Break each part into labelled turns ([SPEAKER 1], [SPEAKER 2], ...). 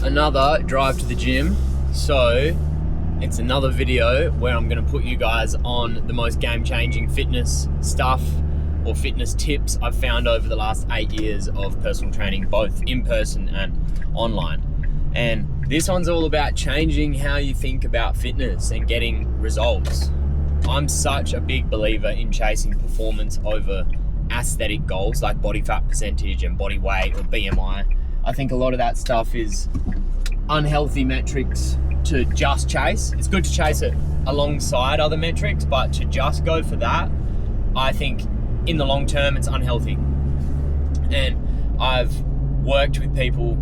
[SPEAKER 1] another drive to the gym. So it's another video where I'm going to put you guys on the most game-changing fitness stuff or fitness tips I've found over the last 8 years of personal training, both in person and online. And this one's all about changing how you think about fitness and getting results. I'm such a big believer in chasing performance over aesthetic goals like body fat percentage and body weight or BMI. I think a lot of that stuff is unhealthy metrics to just chase. It's good to chase it alongside other metrics, but to just go for that, I think in the long term it's unhealthy. And I've worked with people,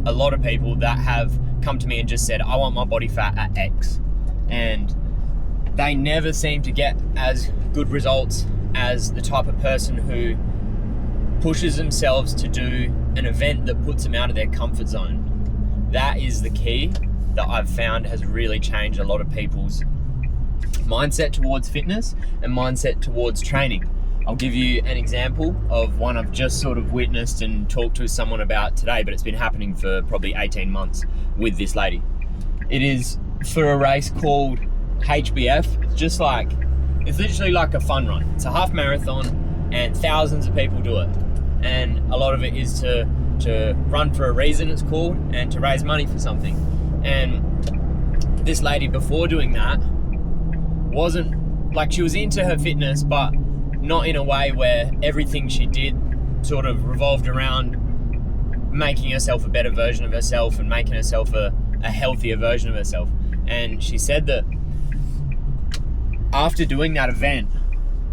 [SPEAKER 1] a lot of people that have come to me and just said, I want my body fat at X. And they never seem to get as good results as the type of person who pushes themselves to do an event that puts them out of their comfort zone. That is the key that I've found has really changed a lot of people's mindset towards fitness and mindset towards training. I'll give you an example of one I've just sort of witnessed and talked to someone about today, but it's been happening for probably 18 months with this lady. It is for a race called HBF. It's literally like a fun run. It's a half marathon and thousands of people do it. And a lot of it is to run for a reason, it's called, and to raise money for something. And this lady before doing that wasn't, like, she was into her fitness, but not in a way where everything she did sort of revolved around making herself a better version of herself and making herself a healthier version of herself. And she said that after doing that event,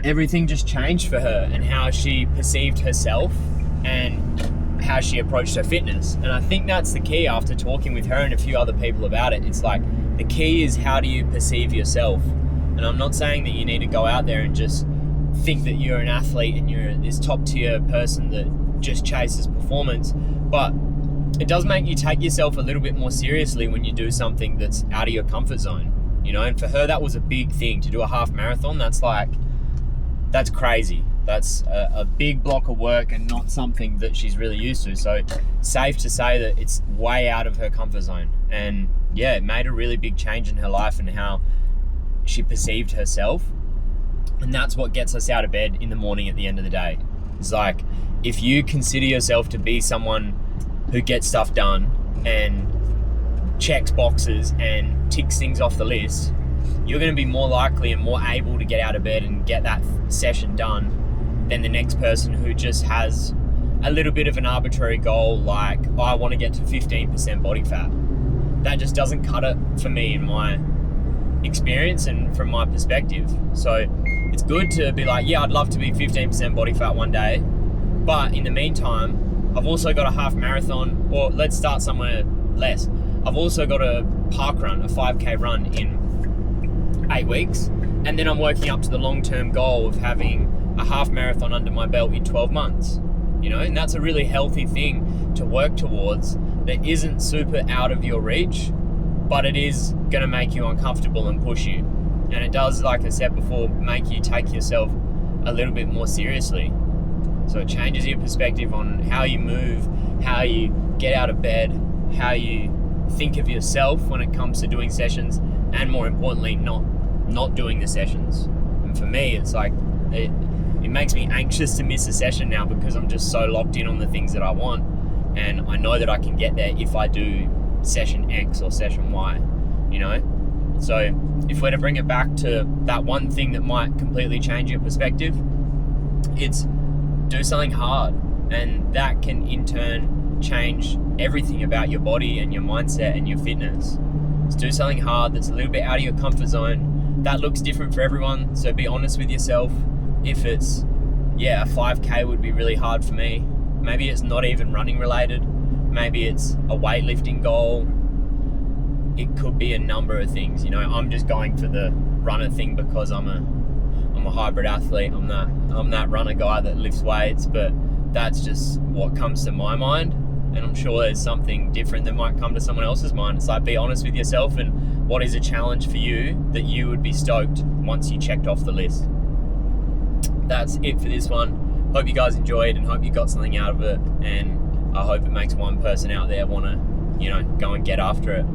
[SPEAKER 1] everything just changed for her and how she perceived herself and how she approached her fitness. And I think that's the key after talking with her and a few other people about it. It's like, the key is, how do you perceive yourself? And I'm not saying that you need to go out there and just think that you're an athlete and you're this top tier person that just chases performance, but it does make you take yourself a little bit more seriously when you do something that's out of your comfort zone, you know? And for her, that was a big thing. To do a half marathon, that's crazy. That's a big block of work and not something that she's really used to. So safe to say that it's way out of her comfort zone. And yeah, it made a really big change in her life and how she perceived herself. And that's what gets us out of bed in the morning at the end of the day. It's like, if you consider yourself to be someone who gets stuff done and checks boxes and ticks things off the list, you're going to be more likely and more able to get out of bed and get that session done than the next person who just has a little bit of an arbitrary goal, like, oh, I want to get to 15% body fat. That just doesn't cut it for me in my experience and from my perspective. So it's good to be like, yeah, I'd love to be 15% body fat one day, but in the meantime, I've also got a half marathon, or let's start somewhere less. I've also got a park run, a 5K run in 8 weeks, and then I'm working up to the long-term goal of having a half marathon under my belt in 12 months, you know? And that's a really healthy thing to work towards that isn't super out of your reach, but it is going to make you uncomfortable and push you. And it does, like I said before, make you take yourself a little bit more seriously. So it changes your perspective on how you move, how you get out of bed, how you think of yourself when it comes to doing sessions, and more importantly, not doing the sessions. And for me, it's like, it makes me anxious to miss a session now because I'm just so locked in on the things that I want. And I know that I can get there if I do session X or session Y, you know? So if we're to bring it back to that one thing that might completely change your perspective, it's do something hard. And that can in turn change everything about your body and your mindset and your fitness. It's do something hard that's a little bit out of your comfort zone. That looks different for everyone, so be honest with yourself. If it's, yeah, a 5K would be really hard for me. Maybe it's not even running related. Maybe it's a weightlifting goal. It could be a number of things, you know. I'm just going for the runner thing because I'm a hybrid athlete. I'm that runner guy that lifts weights, but that's just what comes to my mind. And I'm sure there's something different that might come to someone else's mind. It's like, be honest with yourself and what is a challenge for you that you would be stoked once you checked off the list. That's it for this one. Hope you guys enjoyed and hope you got something out of it. And I hope it makes one person out there want to go and get after it.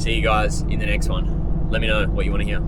[SPEAKER 1] See you guys in the next one. Let me know what you want to hear.